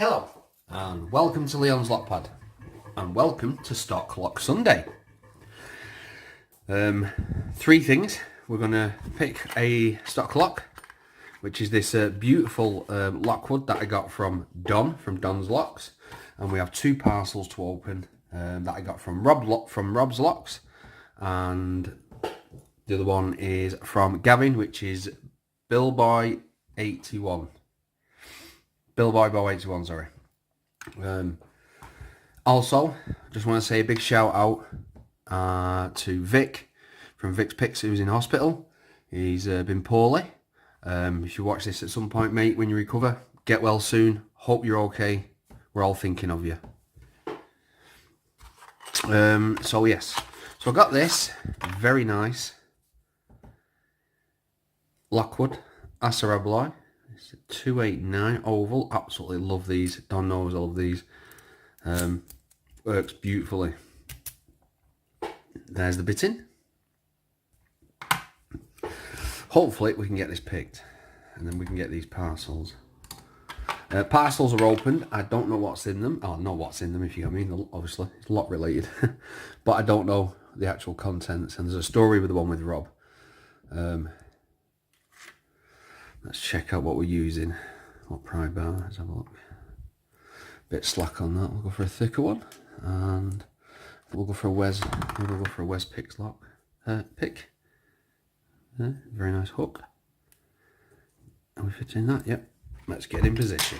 Hello and welcome to Leon's Lockpad and welcome to Stock Lock Sunday. Three things. We're going to pick a stock lock, which is this beautiful lockwood that I got from Don, from Don's Locks, and we have two parcels to open that I got from Rob's Locks, and the other one is from Gavin, which is boybillbo 81, sorry. Also, just want to say a big shout out to Vic from Vic's Picks, who's in hospital. He's been poorly. If you watch this at some point, mate, when you recover, get well soon. Hope you're okay. We're all thinking of you. So yes, so I got this very nice lockwood assa abloy. It's a 289 oval. Absolutely love these. Don knows I love these. Works beautifully. There's the bitting. Hopefully we can get this picked and then we can get these parcels. Parcels are opened. I don't know what's in them. I know what's in them, if you know what I mean. Obviously, it's lot related. But I don't know the actual contents. And there's a story with the one with Rob. Let's check out what we're using. What pry bar? Let's have a look. Bit slack on that. We'll go for a thicker one. And we'll go for a Wes. We'll go for a Wes Picks lock. Pick. Very nice hook. Are we fitting that? Yep. Let's get in position.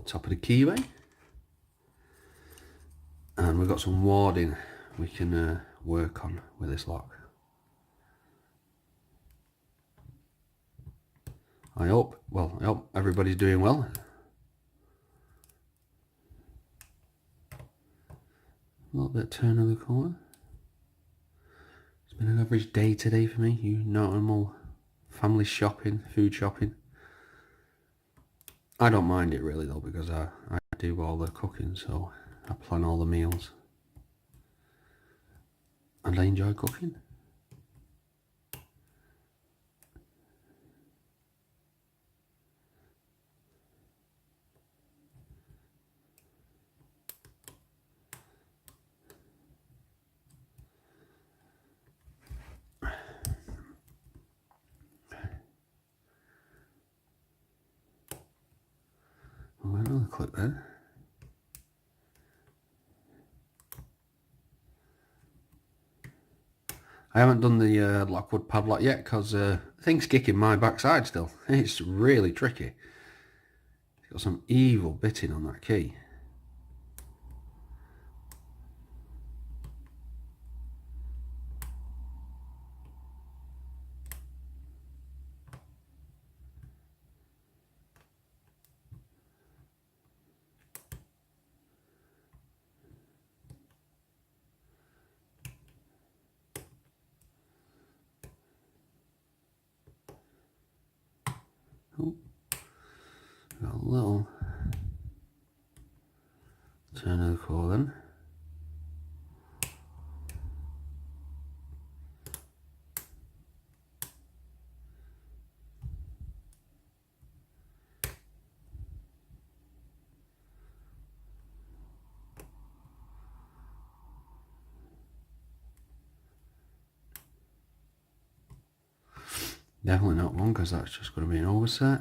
Top of the keyway. And we've got some warding we can work on with this lock. I hope everybody's doing well. A little bit of turn of the corner. It's been an average day today for me. You normal family shopping, food shopping. I don't mind it really though, because I do all the cooking, so I plan all the meals. And I enjoy cooking. Oh, another clip there. I haven't done the lockwood padlock yet because thing's kicking my backside still. It's really tricky. It's got some evil bitting on that key. Oh, got a little turn of the core then. Definitely not one, because that's just going to be an overset.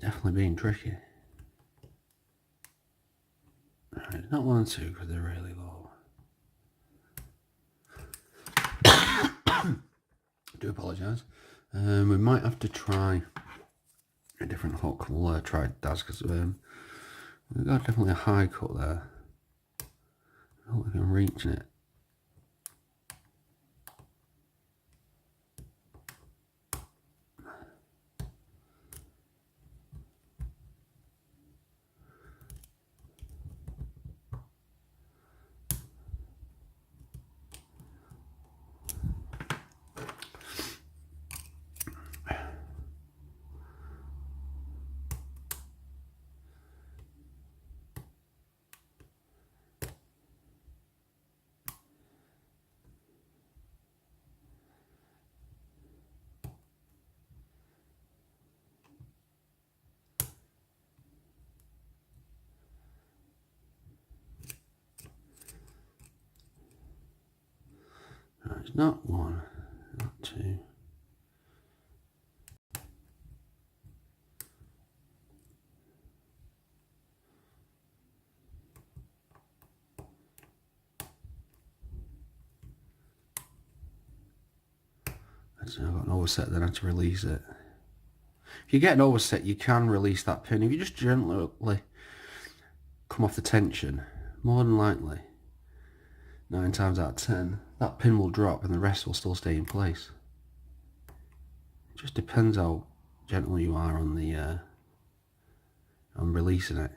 Definitely being tricky. Alright, not 1 and 2 because they're really low. Do apologise. We might have to try a different hook. We'll try Daz because we've got definitely a high cut there. I don't think I'm reaching it. not one, not two. So I've got an overset, then I had to release it. If you get an overset, you can release that pin. If you just gently come off the tension, more than likely, 9 times out of 10, that pin will drop and the rest will still stay in place. It just depends how gentle you are on the on releasing it.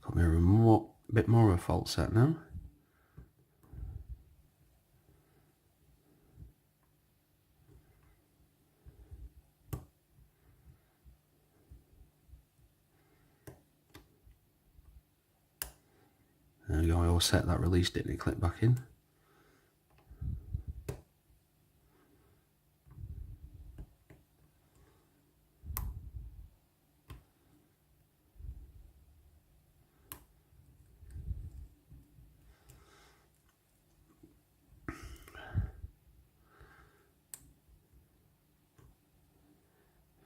Got me a bit more of a fault set now. There we go, I always set that, released it and it clicked back in.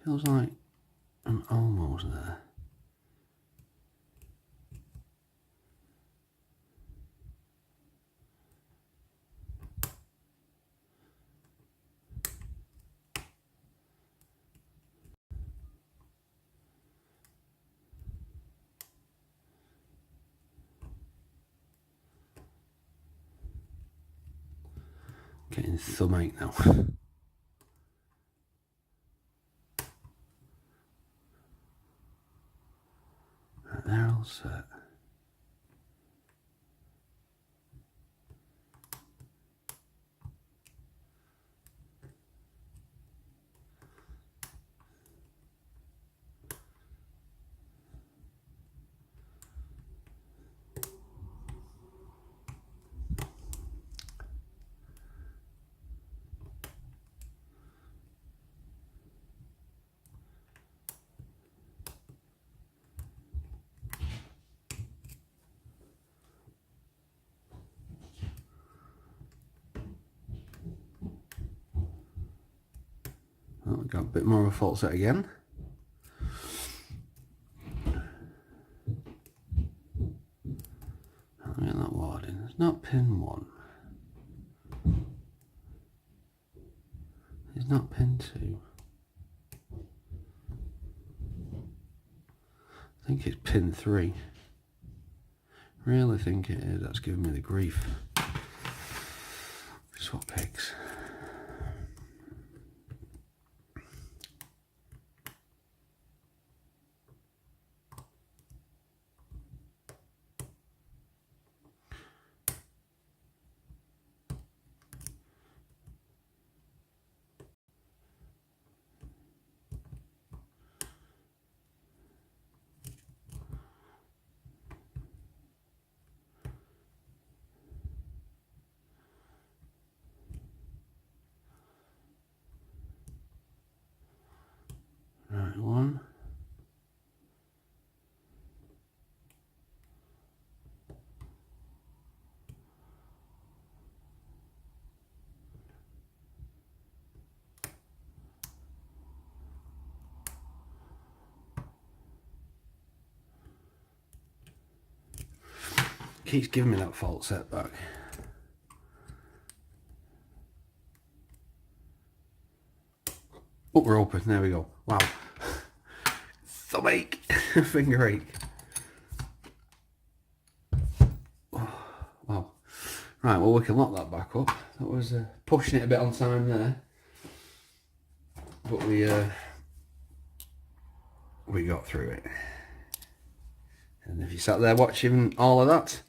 Feels like I'm almost there. Getting thumb ache now. Right, they're all set. Well, we've got a bit more of a fault set again. I'll get that ward in. It's not pin 1. It's not pin 2. I think it's pin 3. Really think it is. That's giving me the grief. Swap picks. Right, 1. Keeps giving me that fault setback. Oh, we're open. There we go. Wow. Thumb ache. Finger ache. Oh, wow. Right, well, we can lock that back up. That was pushing it a bit on time there. But we got through it. And if you sat there watching all of that,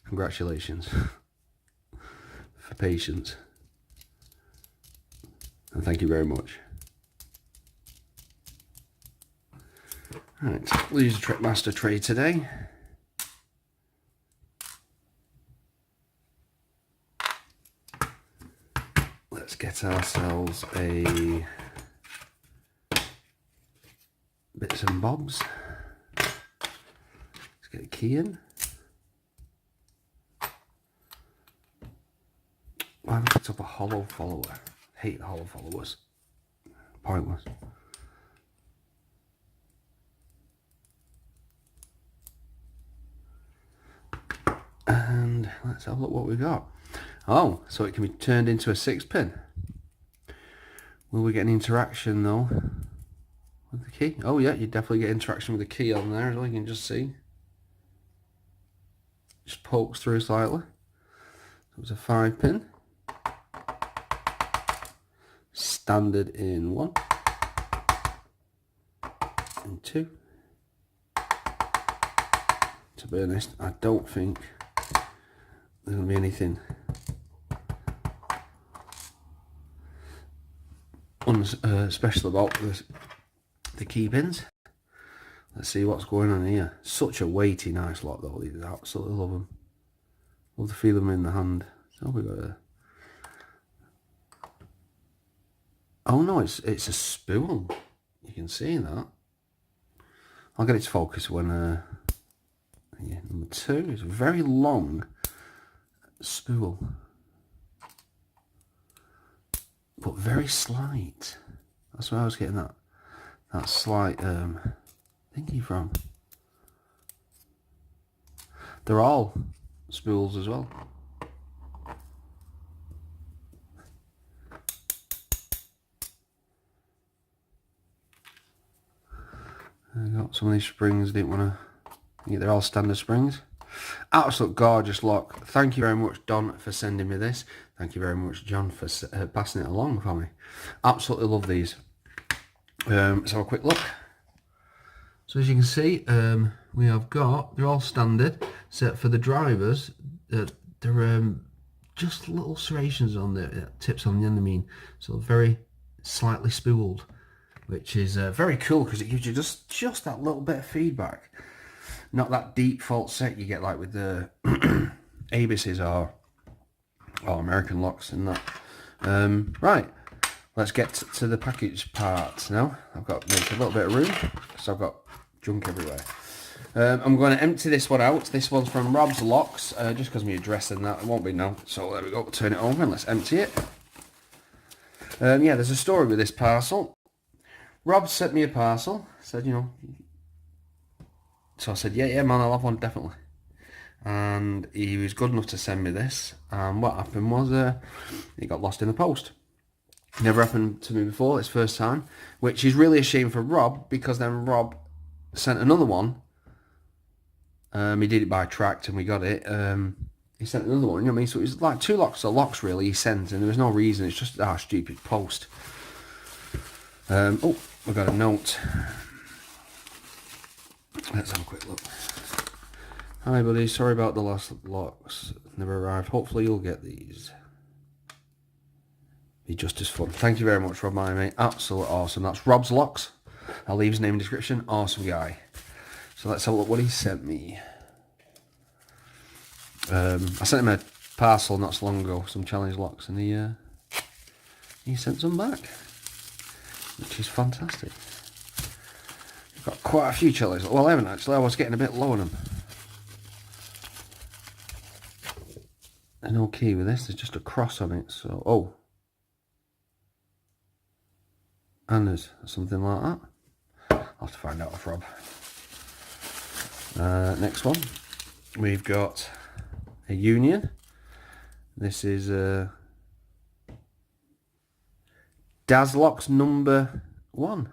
congratulations for patience. And thank you very much. Right, we'll use a Trickmaster tray today. Let's get ourselves a bits and bobs. Let's get a key in. Why have I picked up a hollow follower? I hate hollow followers. Pointless. And let's have a look what we got. Oh, so it can be turned into a 6-pin. Will we get an interaction though with the key? Oh yeah, you definitely get interaction with the key on there as well. You can just see. Just pokes through slightly. So it's a 5-pin. Standard in 1 and 2. To be honest, I don't think there's going to be anything special about the key pins. Let's see what's going on here. Such a weighty, nice lot though. These, absolutely love them. Love to feel them in the hand. So we got a. Oh no, it's a spool. You can see that. I'll get it to focus when. Yeah, number 2 is a very long spool, but very slight. That's where I was getting that slight thingy from. They're all spools as well. I got some of these springs. Didn't want to. Yeah, they're all standard springs. Absolute gorgeous lock. Thank you very much, Don, for sending me this. Thank you very much, John, for passing it along for me. Absolutely love these. Let's have a quick look. So as you can see, we have got, they're all standard, except for the drivers, they're just little serrations on the tips on the end, I mean, so very slightly spooled, which is very cool because it gives you just that little bit of feedback. Not that deep falset you get like with the Abises or American locks and that. Right, let's get to the package parts now. I've got to make a little bit of room because I've got junk everywhere. I'm going to empty this one out. This one's from Rob's Locks, just because my address and that, it won't be now. So there we go, turn it over and let's empty it. Yeah, there's a story with this parcel. Rob sent me a parcel, said, you know, so I said, yeah, man, I'll have one, definitely. And he was good enough to send me this. And what happened was, it got lost in the post. Never happened to me before, it's first time. Which is really a shame for Rob, because then Rob sent another one. He did it by tract and we got it. He sent another one, you know what I mean? So it was like 2 lots of locks, really, he sent. And there was no reason, it's just our stupid post. Oh, we got a note. Let's have a quick look. Hi buddy, sorry about the lost locks. Never arrived. Hopefully you'll get these. Be just as fun. Thank you very much, Rob, my mate. Absolute awesome. That's Rob's Locks. I'll leave his name in the description. Awesome guy. So let's have a look what he sent me. I sent him a parcel not so long ago, some challenge locks, and he sent some back, which is fantastic. Got quite a few challenge. Well, I haven't actually. I was getting a bit low on them. There's no key with this. There's just a cross on it. So, oh, and there's something like that. I'll have to find out off Rob. Next one, we've got a union. This is Daz Locks number 1.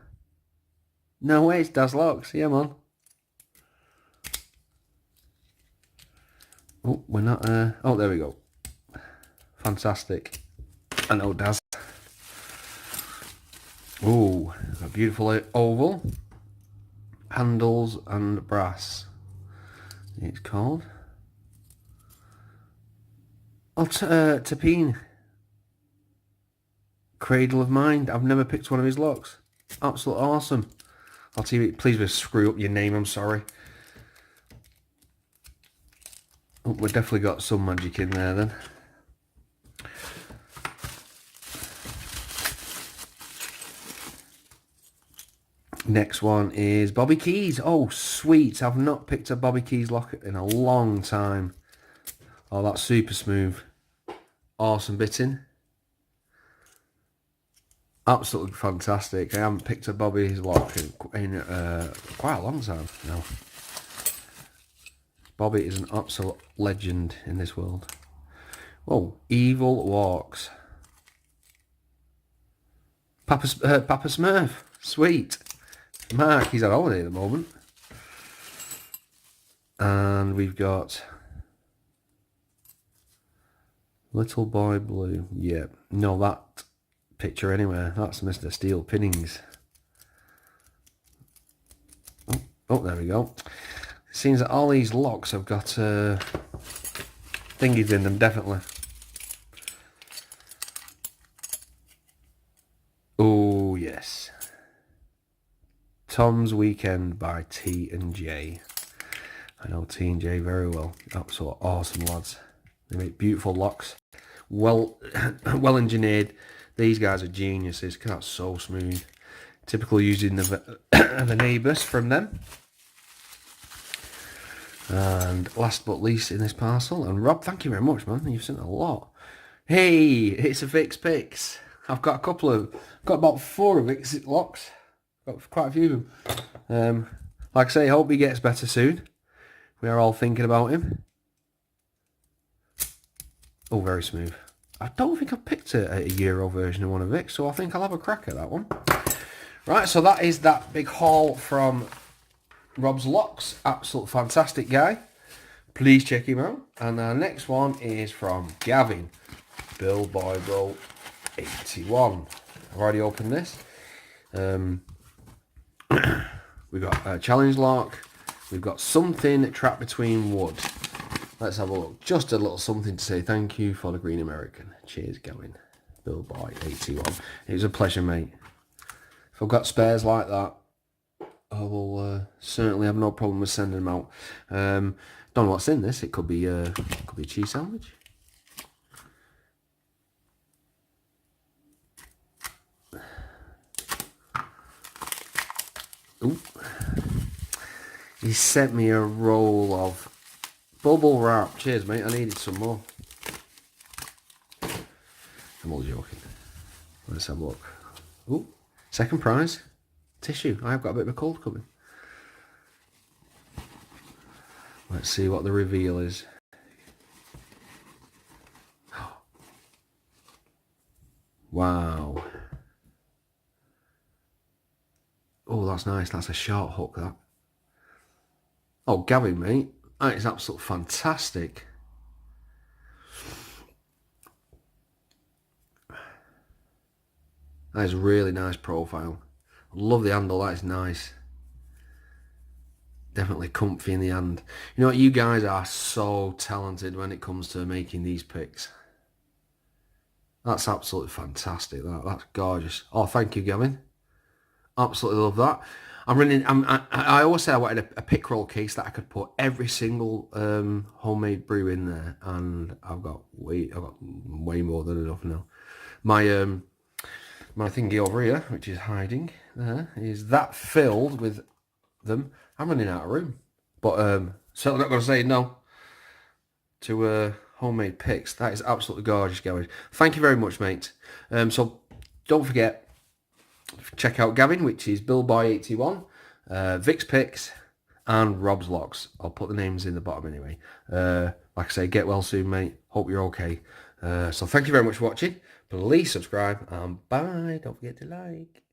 No way, it's Daz Locks. Yeah, man. Oh, we're not. Oh, there we go. Fantastic. I know Daz. Oh, a beautiful oval. Handles and brass. It's called. Oh, Tapine. Cradle of Mind. I've never picked one of his locks. Absolutely awesome. I'll tell you, please just screw up your name, I'm sorry. Oh, we've definitely got some magic in there then. Next one is Bobby Keys. Oh, sweet. I've not picked a Bobby Keys lock in a long time. Oh, that's super smooth. Awesome bitting. Absolutely fantastic. I haven't picked a Bobby's lock in quite a long time now. Bobby is an absolute legend in this world. Whoa, Evil Walks. Papa Smurf. Sweet. Mark, he's on holiday at the moment. And we've got Little Boy Blue. Yeah, no, that picture anywhere. That's Mr. Steel Pinnings. Oh, there we go. It seems that all these locks have got thingies in them, definitely. Oh, yes. Tom's Weekend by T&J. I know T&J very well. Absolute awesome lads. They make beautiful locks. Well engineered. These guys are geniuses. That's so smooth. Typical using the neighbours from them. And last but least in this parcel, and Rob, thank you very much, man. You've sent a lot. Hey, it's a Vix Picks. I've got about 4 Vix locks. Got quite a few of them. Like I say, hope he gets better soon. We are all thinking about him. Oh, very smooth. I don't think I've picked a Euro version of one of Vix, so I think I'll have a crack at that one. Right, so that is that big haul from Rob's Locks. Absolute fantastic guy. Please check him out. And our next one is from Gavin. boybillbo 81. I've already opened this. We've got a challenge lock. We've got something trapped between wood. Let's have a look. Just a little something to say thank you for the Green American. Cheers, Gavin. boybillbo 81. It was a pleasure, mate. If I've got spares like that, I will certainly have no problem with sending them out. Don't know what's in this. It could be a cheese sandwich. Ooh. He sent me a roll of bubble wrap. Cheers, mate. I needed some more. I'm all joking. Let's have a look. Ooh. Second prize. Tissue. I've got a bit of a cold coming. Let's see what the reveal is. Wow. Oh, that's nice. That's a short hook, that. Oh, Gavin, mate. That is absolutely fantastic. That is a really nice profile. Love the handle. That is nice. Definitely comfy in the hand. You know what? You guys are so talented when it comes to making these picks. That's absolutely fantastic. That's gorgeous. Oh, thank you, Gavin. Absolutely love that. I always say I wanted a pick roll case that I could put every single homemade brew in there, and I've got way more than enough now. My thingy over here, which is hiding there, is that filled with them. I'm running out of room, but certainly not going to say no to homemade picks. That is absolutely gorgeous, Gavin. Thank you very much, mate. So don't forget, check out Gavin, which is boybillbo 81, Vix Picks, and Rob's Locks. I'll put the names in the bottom anyway. Like I say, get well soon, mate. Hope you're okay. So thank you very much for watching. Please subscribe, and bye. Don't forget to like.